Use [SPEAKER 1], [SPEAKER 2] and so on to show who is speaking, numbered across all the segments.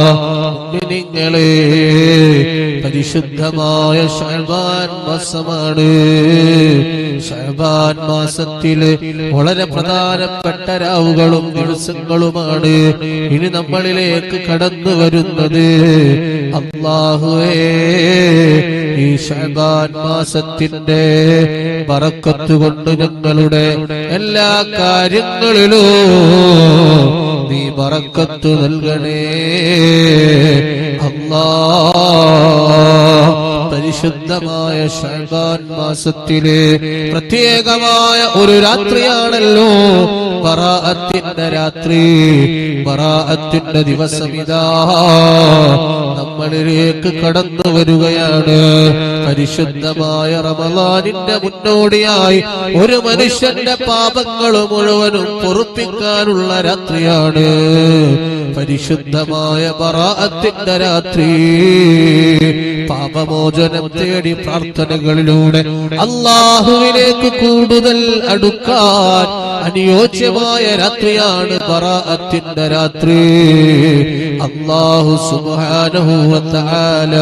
[SPEAKER 1] മുഅ്മിനീങ്ങളെ, പരിശുദ്ധമായ ശഅബാൻ മാസമാണ്. ശഅബാൻ മാസത്തില് വളരെ പ്രധാനപ്പെട്ട രാവുകളും ദിവസങ്ങളുമാണ് ഇനി നമ്മളിലേക്ക് കടന്നു വരുന്നത്. അല്ലാഹുവേ, ഈ ശഅബാൻ മാസത്തിന്റെ ബറക്കത്ത് കൊണ്ട് ഞങ്ങളുടെ എല്ലാ കാര്യങ്ങളിലും നീ ബറക്കത്ത് നൽകണേ അല്ലാഹ്. പരിശുദ്ധമായ ശഅബാൻ മാസത്തിലെ പ്രത്യേകമായ ഒരു രാത്രിയാണല്ലോ ബറാഅത്തിന്റെ രാത്രി. ബറാഅത്തിന്റെ ദിവസം ഇതാ നമ്മളിലേക്ക് കടന്നു വരികയാണ്. പരിശുദ്ധമായ റമളാനിന്റെ മുന്നോടിയായി ഒരു മനുഷ്യന്റെ പാപങ്ങൾ മുഴുവനും പൊറുപ്പിക്കാനുള്ള രാത്രിയാണ് പരിശുദ്ധമായ ബറാഅത്തിന്റെ രാത്രി. പാപമോചനം തേടി പ്രാർത്ഥനകളിലൂടെ അല്ലാഹുവിലേക്ക് കൂടുതൽ അടുക്കാൻ അനുയോജ്യമായ രാത്രിയാണ് ബറാഅത്തിന്റെ രാത്രി. അല്ലാഹു സുബ്ഹാനഹു വ തആല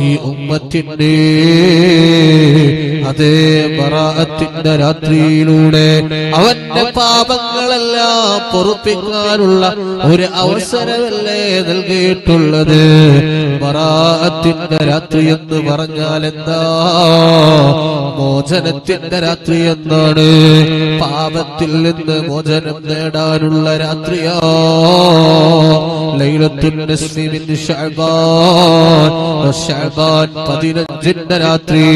[SPEAKER 1] ഈ ഉമ്മത്തിന്റെ അതേ ബറാഅത്തിന്റെ രാത്രിയിലൂടെ അവന്റെ പാപങ്ങളെല്ലാം പൊറുപ്പിക്കാനുള്ള ഒരു അവസരമല്ലേ നൽകിയിട്ടുള്ളത്. ബറാഅത്തിന്റെ രാത്രി എന്ന് പറഞ്ഞാൽ എന്താ? മോചനത്തിന്റെ രാത്രി എന്നാണ്. പാപത്തിൽ നിന്ന് മോചനം നേടാനുള്ള രാത്രിയാ ലൈലത്തുൽ നിസ്ഫി മിൻ ശഅബാൻ. ശഅബാൻ 15ന്റെ രാത്രി.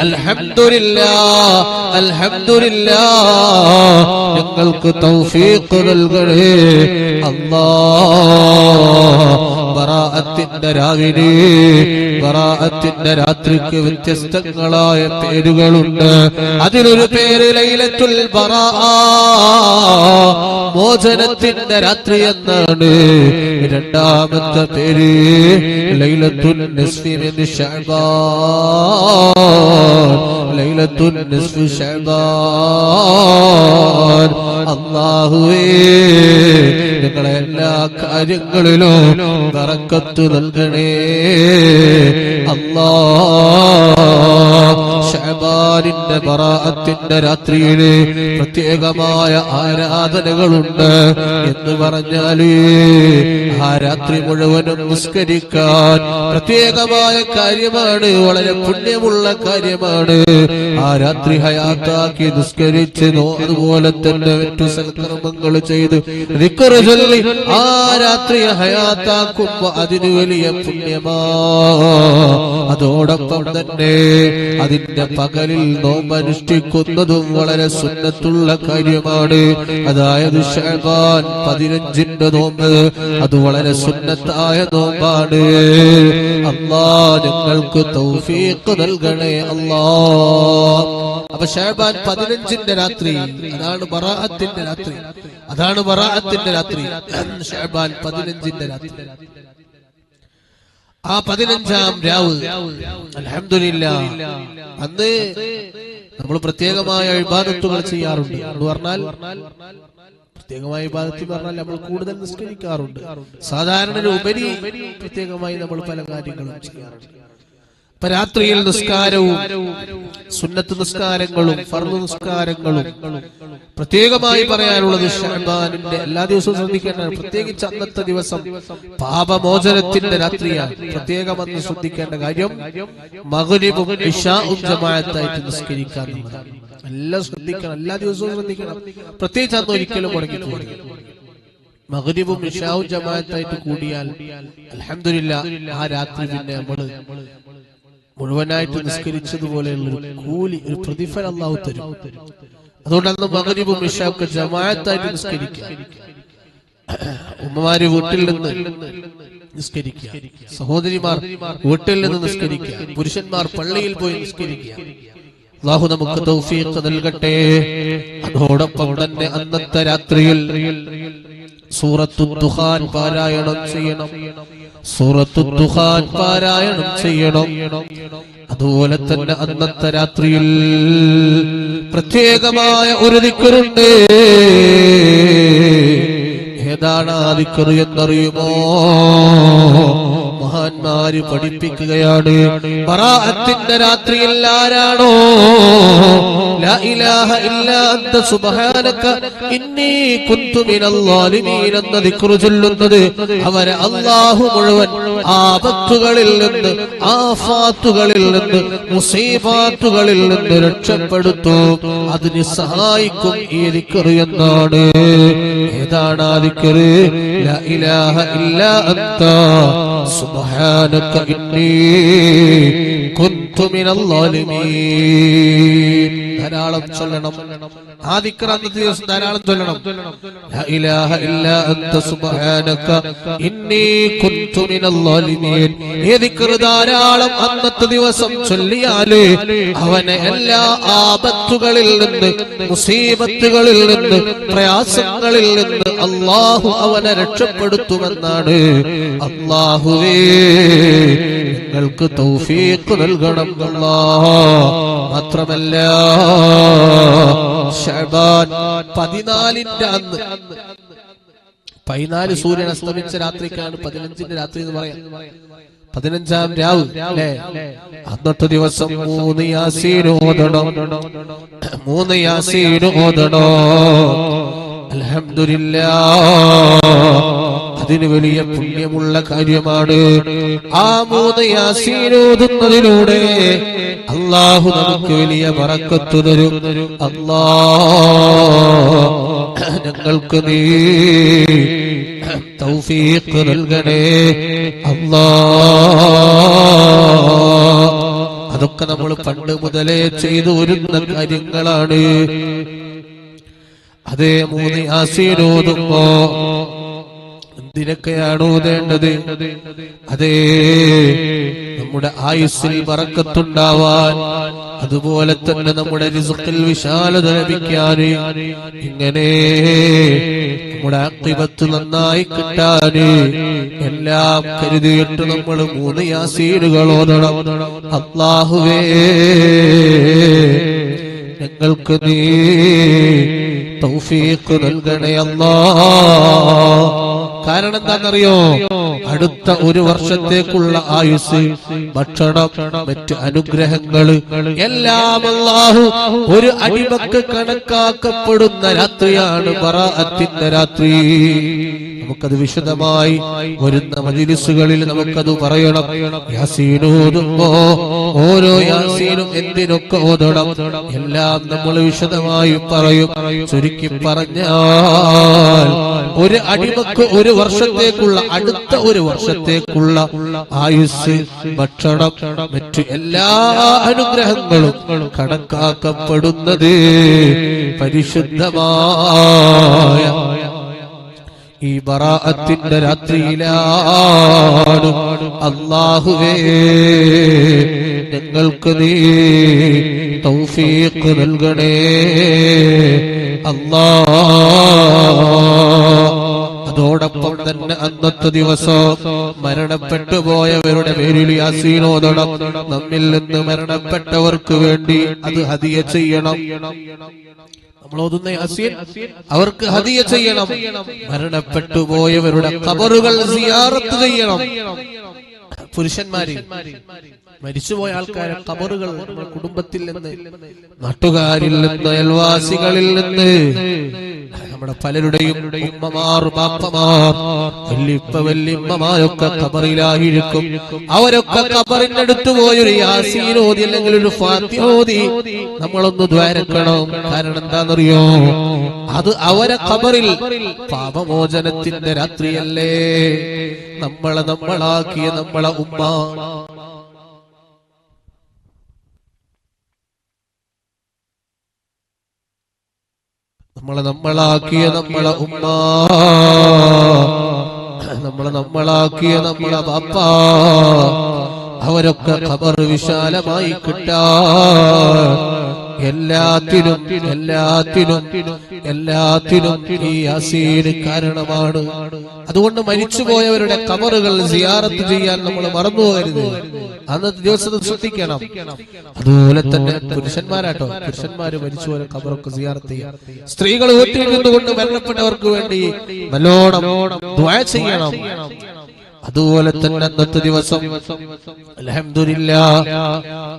[SPEAKER 1] അൽഹംദുലില്ലാഹ്, അൽഹംദുലില്ലാഹ്, ഞങ്ങൾക്ക് തൗഫീഖ് നൽകണേ അല്ലാഹ്. ബറാഅത്തിന്റെ രാവിലെ, ബറാഅത്തിന്റെ രാത്രിക്ക് വ്യത്യസ്തങ്ങളായ പേരുകളുണ്ട്. അതിലൊരു പേര് ലൈലത്തുൽ ബറാഅ, മോചനത്തിന്റെ രാത്രി എന്നാണ്. രണ്ടാമത്തെ പേര് ലൈലത്തുൽ നിസ്ഫി മിൻ ശഅബാൻ. ലൈലത്തുൽ നിസ്ഫി ശഅബാൻ. അല്ലാഹുവേ, ഞങ്ങളെ എല്ലാ കാര്യങ്ങളിലും ബറക്കത്ത് നൽകണേ അല്ലാഹ്. ശഅബാനിന്റെ ബറാഅത്തിന്റെ രാത്രിയില് പ്രത്യേകമായ ആരാധനകളുണ്ട് എന്ന് പറഞ്ഞാല് ആ രാത്രി മുഴുവനും നിസ്കരിക്കാൻ പ്രത്യേകമായ കാര്യമാണ്, വളരെ പുണ്യമുള്ള കാര്യമാണ്. ആ രാത്രി ഹയാത്താക്കി നിസ്കരിച്ച് അതുപോലെ തന്നെ മറ്റു സൽക്കർമ്മങ്ങൾ ചെയ്ത് ദിക്ർ ചൊല്ലി ആ രാത്രി ഹയാത്താക്കുമ്പോ അതിന് വലിയ പുണ്യമാ. അതോടൊപ്പം തന്നെ അതിന്റെ പകലിൽ നോമ്പനുഷ്ഠിക്കുന്നതും വളരെ സുന്നത്തുള്ള കാര്യമാണ്. അതായത് ശഅബാൻ 15ന്റെ നോമ്പ് അത് വളരെ സുന്നത്തായ നോമ്പാണ്. അല്ലാഹ് ഞങ്ങൾക്ക് തൗഫീഖ് നൽകണേ അല്ലാഹ്. അപ്പൊ ശഅബാൻ 15ന്റെ രാത്രി അതാണ് ബറാഅത്തിന്റെ രാത്രി. അതാണ് ബറാഅത്തിന്റെ രാത്രി. ശഅബാൻ 15ന്റെ രാത്രി. ആ 15ാം രാവ് അൽഹംദുലില്ലാഹ് അന്ന് നമ്മൾ പ്രത്യേകമായ ഇബാദത്തുകൾ ചെയ്യാറുണ്ട്. എന്ന് പറഞ്ഞാൽ പ്രത്യേകമായ ഇബാദത്ത് പറഞ്ഞാൽ നമ്മൾ കൂടുതൽ നിസ്കരിക്കാറുണ്ട്. സാധാരണ ഉപരി പ്രത്യേകമായി നമ്മൾ പല കാര്യങ്ങളും ചെയ്യാറുണ്ട്. രാത്രിയിൽ നിസ്കാരവും സുന്നത്ത് നിസ്കാരങ്ങളും ഫർദ് നിസ്കാരങ്ങളും പ്രത്യേകമായി പറയാനുള്ളത് ശഅബാനിന്റെ എല്ലാ ദിവസവും ശ്രദ്ധിക്കേണ്ടതാണ്. പ്രത്യേകിച്ച് അന്നത്തെ ദിവസം പാപമോചനത്തിന്റെ രാത്രിയാണ്. പ്രത്യേകം അന്ന് ശ്രദ്ധിക്കേണ്ട കാര്യം മഗ്രിബും ഇശാഉം ജമാഅത്തായിട്ട് നിസ്കരിക്കാൻ. എല്ലാം ശ്രദ്ധിക്കണം, എല്ലാ ദിവസവും ശ്രദ്ധിക്കണം. പ്രത്യേകിച്ച് അന്ന് ഒരിക്കലും മുടങ്ങിപ്പോകരുത്. മഗ്രിബും ഇശാഉം ജമാഅത്തായിട്ട് കൂടിയാൽ അൽഹംദുലില്ലാഹ് ആ രാത്രി പിന്നെ നമ്മൾ മുഴുവനായിട്ട് നിസ്കരിച്ചതുപോലെയുള്ള ഒരു കൂലി, ഒരു പ്രതിഫലം അല്ലാഹു തരും. അതുകൊണ്ട് അന്ന് മഗ്രിബും ഇശാഉം ജമാഅത്തായിട്ട് നിസ്കരിക്കുക. ഉമ്മമാര് വീട്ടിൽ നിന്ന് നിസ്കരിക്കുക, സഹോദരിമാർ വീട്ടിൽ നിന്ന് നിസ്കരിക്കുക, പുരുഷന്മാർ പള്ളിയിൽ പോയി നിസ്കരിക്കുക. അല്ലാഹു നമുക്ക് തൗഫീഖ് നൽകട്ടെ. അതോടൊപ്പം തന്നെ അന്നത്തെ രാത്രിയിൽ സൂറത്തുൽ ദുഖാൻ പാരായണം ചെയ്യണം. സൂറത്തുൽ ദുഖാൻ പാരായണം ചെയ്യണം. അതുപോലെ തന്നെ അന്നത്തെ രാത്രിയിൽ പ്രത്യേകമായ ഒരു ദിക്റുണ്ട്. ഏതാണ് ആ ദിക്ർ എന്നറിയുമോ? മഹാന്മാര് പഠിപ്പിക്കുകയാണ്. ബറാഅത്തിന്റെ രാത്രിയിൽ ആരാണോ ലാ ഇലാഹ ഇല്ലാ അന്ത സുബ്ഹാനക ഇന്നി കുന്തു മിനൽ ളാലിമീൻ എന്ന ദിക്ർ ചൊല്ലുന്നത് അവരെ അല്ലാഹു മുഴുവൻ ആപത്തുകളിൽ നിന്ന്, ആഫാത്തുകളിൽ നിന്ന്, മുസീബത്തുകളിൽ നിന്ന് രക്ഷപ്പെടുത്തും. അതിന് സഹായിക്കും ഈ ദിക്ർ എന്നാണ്. ഏതാണ് ആ ദിക്ർ? ലാ ഇലാഹ ഇല്ലാ അന്ത സുബ്ഹാനക ഇന്നി കുന്തു മിനൽ ളാലിമീൻ. ധാരാളം ചൊല്ലണം. ആ ദിക്ർ അന്നത്തെ ദിവസം ധാരാളം ചൊല്ലണം. ലാ ഇലാഹ ഇല്ലാ അന്ത സുബ്ഹാനക ഇന്നി കുന്തു മിനൽ ളാലിമീൻ. ഈ ദിക്ർ ധാരാളം അന്നത്തെ ദിവസം ചൊല്ലിയാല് അവനെ എല്ലാ ആപത്തുകളിൽ നിന്ന്, മുസീബത്തുകളിൽ നിന്ന്, പ്രയാസങ്ങളിൽ നിന്ന് അല്ലാഹു അവനെ രക്ഷപ്പെടുത്തുമെന്നാണ്. അല്ലാഹുവേ ഞങ്ങൾക്ക് തൗഫീഖ് നൽകണം അല്ലാഹ്. മാത്രമല്ല ശഅബാൻ 14ന്റെ അന്ന്, 14 സൂര്യൻ അസ്തമിച്ച രാത്രിക്കാണ് 15ന്റെ രാത്രി എന്ന് പറയാം. 15ാം രാവ് അല്ലേ? അന്നത്തെ ദിവസം 3 യാസീൻ ഓതണം. 3 യാസീൻ ഓതണം. അൽഹംദുലില്ലാഹ്, അതിന് വലിയ പുണ്യമുള്ള കാര്യമാണ്. ആ 3 യാസീൻ ഓതുന്നതിലൂടെ അല്ലാഹു നമുക്ക് വലിയ ബറക്കത്ത് തരും. അല്ലാഹ് ഞങ്ങൾക്ക് നീ തൗഫീഖ് നൽകണേ അല്ലാഹ്. അതൊക്കെ നമ്മൾ പണ്ട് മുതലേ ചെയ്തു വരുന്ന കാര്യങ്ങളാണ്. അതേ 3 യാസീൻ ഓതുമ്പോ എന്തിനൊക്കെയാണ് ഓതേണ്ടത്? അതേ നമ്മുടെ ആയുസ്സിൽ ബറക്കത്തുണ്ടാവാൻ, അതുപോലെ തന്നെ നമ്മുടെ റിസ്ഖിൽ വിശാലത ലഭിക്കാൻ, ഇങ്ങനെ നമ്മുടെ ആഖിബത്ത് നന്നായി കിട്ടാൻ എല്ലാം കരുതിയിട്ട് നമ്മൾ 3 യാസീനുകൾ ഓതണം. അല്ലാഹുവേ ഞങ്ങൾക്ക് നീ തൗഫീഖ് നൽകണേ അല്ലാഹ്. കാരണം എന്താണെന്നറിയോ? അടുത്ത 1 വർഷത്തേക്കുള്ള ആയുസ്, ഭക്ഷണം, മറ്റ് അനുഗ്രഹങ്ങള് എല്ലാം അല്ലാഹു ഒരു അടിമക്ക് കണക്കാക്കപ്പെടുന്ന രാത്രിയാണ് ബറാഅത്തിന്റെ രാത്രി. നമുക്കത് വിശദമായി വരുന്ന മജ്‌ലിസുകളിൽ നമുക്കത് പറയണം. യാസീൻ ഓതുമ്പോ ഓരോ യാസീനും എന്തിനൊക്കെ ഓതണം എല്ലാം നമ്മൾ വിശദമായി പറയും. ചുരുക്കി പറഞ്ഞാൽ ഒരു അടിമക്ക് 1 വർഷത്തേക്കുള്ള, അടുത്ത 1 വർഷത്തേക്കുള്ള ആയുസ്, ഭക്ഷണം, മറ്റു എല്ലാ അനുഗ്രഹങ്ങളും കണക്കാക്കപ്പെടുന്നത് പരിശുദ്ധമായ ഈ ബറാഅത്തിന്റെ രാത്രിയിലാണ്. അല്ലാഹുവേ ഞങ്ങൾക്ക് നീ തൗഫീഖ് നൽകണേ അല്ലാഹ്. അതോടൊപ്പം തന്നെ അന്നത്തെ ദിവസം മരണപ്പെട്ടു പോയവരുടെ പേരിൽ യാസീൻ ഓതണം. നമ്മിൽ നിന്ന് മരണപ്പെട്ടവർക്ക് വേണ്ടി അത് ഹദിയ ചെയ്യണം. നമ്മൾ ഓതുന്ന യാസീൻ അവർക്ക് ഹദിയ ചെയ്യണം. മരണപ്പെട്ടു പോയവരുടെ ഖബറുകൾ സിയാറത്ത് ചെയ്യണം. പുരുഷന്മാര് മരിച്ചുപോയ ആൾക്കാരെ ഖബറുകൾ നമ്മുടെ കുടുംബത്തിൽ നിന്ന്, നാട്ടുകാരിൽ നിന്ന്, അയൽവാസികളിൽ നിന്ന്, നമ്മുടെ പലരുടെയും ഉമ്മമാർ, ബാപ്പമാർ, വല്ലിപ്പ വല്ലിമ്മമാരൊക്കെ ഖബറിലായിരിക്കും. അവരൊക്കെ ഖബറിനടുത്ത് പോയൊരു യാസീൻ ഓതി അല്ലെങ്കിൽ ഒരു ഫാത്തിഹ ഓതി നമ്മളൊന്ന് ദ്വാരക്കണം. കാരണം എന്താണെന്നറിയോ? അത് അവരെ ഖബറിൽ പാപമോചനത്തിന്റെ രാത്രിയല്ലേ. നമ്മളാക്കിയ നമ്മളെ ഉമ്മ, നമ്മളാക്കിയ നമ്മളെ ഉമ്മ, നമ്മളാക്കിയ നമ്മളെ ബാപ്പ, അവരൊക്കെ ഖബർ വിശാലമായി കിട്ടാൻ എല്ലാത്തിനും ഈ യാസീൻ കാരണമാണ്. അതുകൊണ്ട് മരിച്ചുപോയവരുടെ ഖബറുകൾ സിയാറത്ത് ചെയ്യാൻ നമ്മൾ മറന്നുപോകരുത്. അന്നത്തെ ദിവസം ശ്രദ്ധിക്കണം. അതുപോലെ തന്നെ പുരുഷന്മാരാട്ടോ, പുരുഷന്മാര് മരിച്ചുപോയ ഖബറൊക്കെ സിയാറത്ത് ചെയ്യാം. സ്ത്രീകൾ വീട്ടിൽ നിന്നുകൊണ്ട് മരണപ്പെട്ടവർക്ക് വേണ്ടി നല്ലോണം ദുആ ചെയ്യണം. അതുപോലെ തന്നെ അന്നത്തെ ദിവസം അൽഹംദുലില്ലാഹ്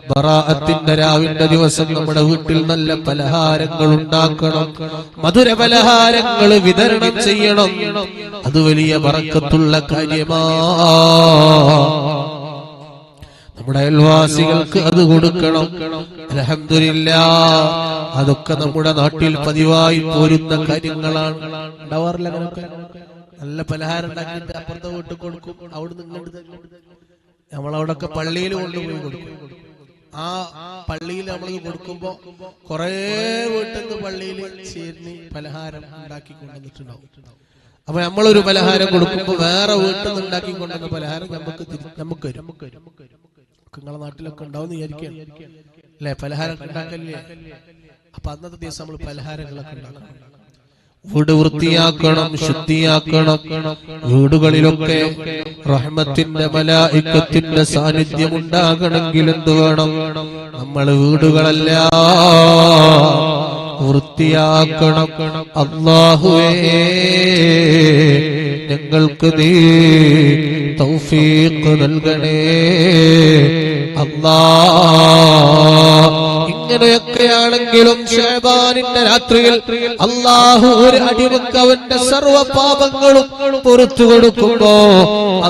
[SPEAKER 1] ബറാഅത്തിന്റെ രാവിന്റെ ദിവസം നമ്മുടെ വീട്ടിൽ നല്ല പലഹാരങ്ങൾ ഉണ്ടാക്കണം, മധുര പലഹാരങ്ങൾ വിതരണം ചെയ്യണം. അത് വലിയ ബറക്കത്തുള്ള കാര്യമാണ്. നമ്മുടെ അയൽവാസികൾക്ക് അത് കൊടുക്കണം. അൽഹംദുലില്ലാഹ് അതൊക്കെ നമ്മുടെ നാട്ടിൽ പതിവായി പോരുന്ന കാര്യങ്ങളാണ്. ഉണ്ടാവാറില്ല അങ്ങനെയൊക്കെ? നല്ല പലഹാരം ഉണ്ടാക്കിയിട്ട് അപ്പുറത്തെ വീട്ടിൽ കൊടുക്കും, അവിടുന്ന് ഇങ്ങോട്ട് നമ്മളവിടൊക്കെ പള്ളിയിൽ കൊണ്ടുപോയി കൊടുക്കും. ആ പള്ളിയിൽ നമ്മൾ കൊടുക്കുമ്പോ കുറെ വീട്ടിൽ നിന്ന് പള്ളിയിൽ ചേർന്ന് പലഹാരം ഉണ്ടാക്കി കൊണ്ടുവന്നിട്ടുണ്ടാവും. അപ്പൊ നമ്മളൊരു പലഹാരം കൊടുക്കുമ്പോ വേറെ വീട്ടിൽ നിന്ന് ഉണ്ടാക്കി കൊണ്ടുവന്ന പലഹാരം നമുക്ക് വരും. നിങ്ങളെ നാട്ടിലൊക്കെ ഉണ്ടാവും വിചാരിക്കുകയാണ് അല്ലെ? പലഹാരം ഉണ്ടാക്കല്ലേ? അപ്പൊ അന്നത്തെ ദിവസം നമ്മൾ പലഹാരങ്ങളൊക്കെ ഉണ്ടാക്കണം. വീട് വൃത്തിയാക്കണം, ശുദ്ധിയാക്കണം. വീടുകളിലൊക്കെ റഹ്മത്തിന്റെ മലായിക്കത്തിന്റെ സാന്നിധ്യം ഉണ്ടാകണമെങ്കിൽ എന്ത് വേണം? നമ്മൾ വീടുകളെല്ലാം വൃത്തിയാക്കണം. അല്ലാഹുവേ ഞങ്ങൾക്ക് നീ തൗഫീഖ് നൽകണേ അല്ലാഹ്. ഇങ്ങനെയൊക്കെയാണെങ്കിലും ശഅബാനിന്റെ രാത്രിയിൽ അല്ലാഹു ഒരു അടിമക്ക് അവന്റെ സർവ്വ പാപങ്ങളും പൊറുത്തു കൊടുക്കുമ്പോ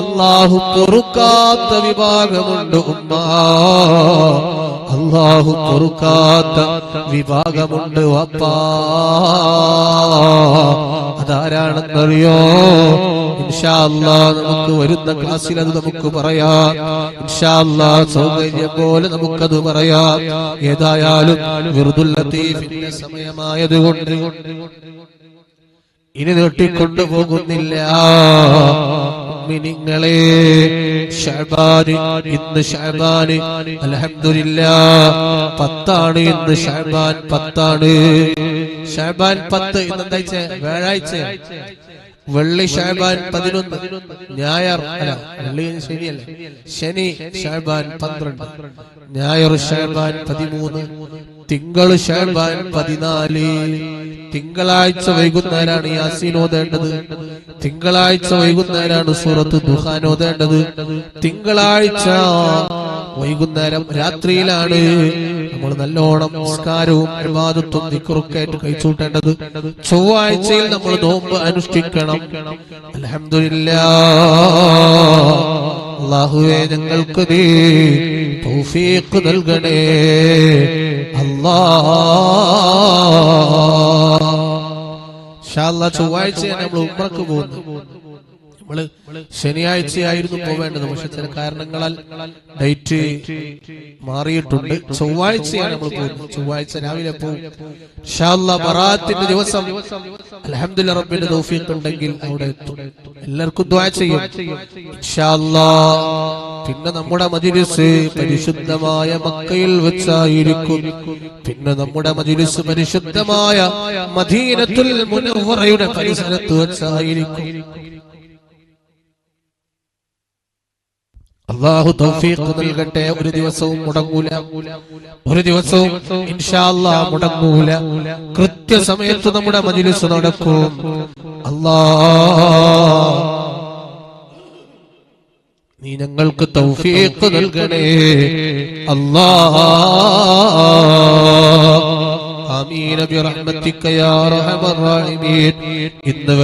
[SPEAKER 1] അല്ലാഹു പൊറുക്കാത്ത വിഭാഗമുണ്ട് ഉമ്മ. അല്ലാഹു പൊറുക്കാത്ത വിഭാഗമുണ്ട് വാപ്പാ. അതാരാണെന്നറിയോ? ഇൻഷാ അല്ലാഹ് നമുക്ക് വരുന്ന ക്ലാസ്സിൽ അത് നമുക്ക് പറയാം. ഇൻഷാ അല്ലാഹ് സൗകര്യം പോലെ നമുക്കത് പറയാം. ഏതായാലും വിർദുൽ ലത്തീഫിന്റെ സമയമായതുകൊണ്ട് ഇനി നീട്ടിക്കൊണ്ടു പോകുന്നില്ല. മുഅ്മിനീങ്ങളെ, ശഅബാന് ഇന്ന് ശഅബാന് അൽഹംദുലില്ലാഹ് 10 ഇന്ന് ശഅബാൻ 10. ശഅബാൻ 10 ഇന്ന് എന്താഴ്ച? വ്യാഴാഴ്ച. വെള്ളി ശഅബാൻ 11, ഞായർ അല്ല വെള്ളി ശനിയല്ലേ? ശനി ശഅബാൻ 12, ഞായർ ശഅബാൻ 13, തിങ്കൾ ശഅബാൻ 14. തിങ്കളാഴ്ച വൈകുന്നേരമാണ് യാസീൻ ഓതേണ്ടത്. തിങ്കളാഴ്ച വൈകുന്നേരമാണ് സൂറത്ത് ദുഹാൻ ഓതേണ്ടത്. തിങ്കളാഴ്ച വൈകുന്നേരം രാത്രിയിലാണ് നമ്മൾ നല്ലോണം നമസ്കാരവും ഇബാദത്തും ദിക്റും ആയിട്ട് കഴിച്ചുകൂട്ടേണ്ടത്. ചൊവ്വാഴ്ചയിൽ നമ്മൾ നോമ്പ് അനുഷ്ഠിക്കണം. അൽഹംദുലില്ലാഹ് അല്ലാഹുവേ ഞങ്ങൾക്ക് നീ തൗഫീഖ് നൽകണേ അല്ലാഹ്. ഇൻഷാ അല്ലാഹ് ചൊവ്വാഴ്ചയാണ് നമ്മൾ ഉംറക്ക് പോകുന്നത്. നമ്മള് ശനിയാഴ്ചയായിരുന്നു പോവേണ്ടത്, പക്ഷെ ചില കാരണങ്ങളാൽ ഡേറ്റ് മാറിയിട്ടുണ്ട്. ചൊവ്വാഴ്ചയാണ് നമ്മൾ പോകുന്നത്. ചൊവ്വാഴ്ച രാവിലെ പോകും ഇൻഷാ അല്ലാഹ്. ബറാഅത്തിന്റെ ദിവസം അൽഹംദുലില്ലാഹ് റബ്ബിന്റെ തൗഫീഖ് ഉണ്ടെങ്കിൽ അവിടെ എത്തും. എല്ലാവർക്കും ദുആ ചെയ്യും ഇൻഷാ അല്ലാഹ്. പിന്നെ നമ്മുടെ മജ്‌ലിസ് പരിശുദ്ധമായ മക്കയിൽ വെച്ചായിരിക്കും. പിന്നെ നമ്മുടെ മജ്‌ലിസ് പരിശുദ്ധമായ മദീനത്തുൽ മുനവ്വറയുടെ പരിസരത്ത് വെച്ചായിരിക്കും. അല്ലാഹു തൗഫീഖ് നൽകട്ടെ. ഒരു ദിവസവും മുടങ്ങൂല, ഒരു ദിവസവും ഇൻഷാ അല്ലാഹ് മുടങ്ങൂല. കൃത്യസമയത്ത് നമ്മുടെ മജ്‌ലിസ് നടക്കും. അല്ലാഹ് നീ ഞങ്ങൾക്ക് തൗഫീഖ് നൽകണേ അല്ലാഹ്. ആമീൻ ബിറഹ്മതിക യാ അർഹമർ റഹീമീൻ. ഇന്ന്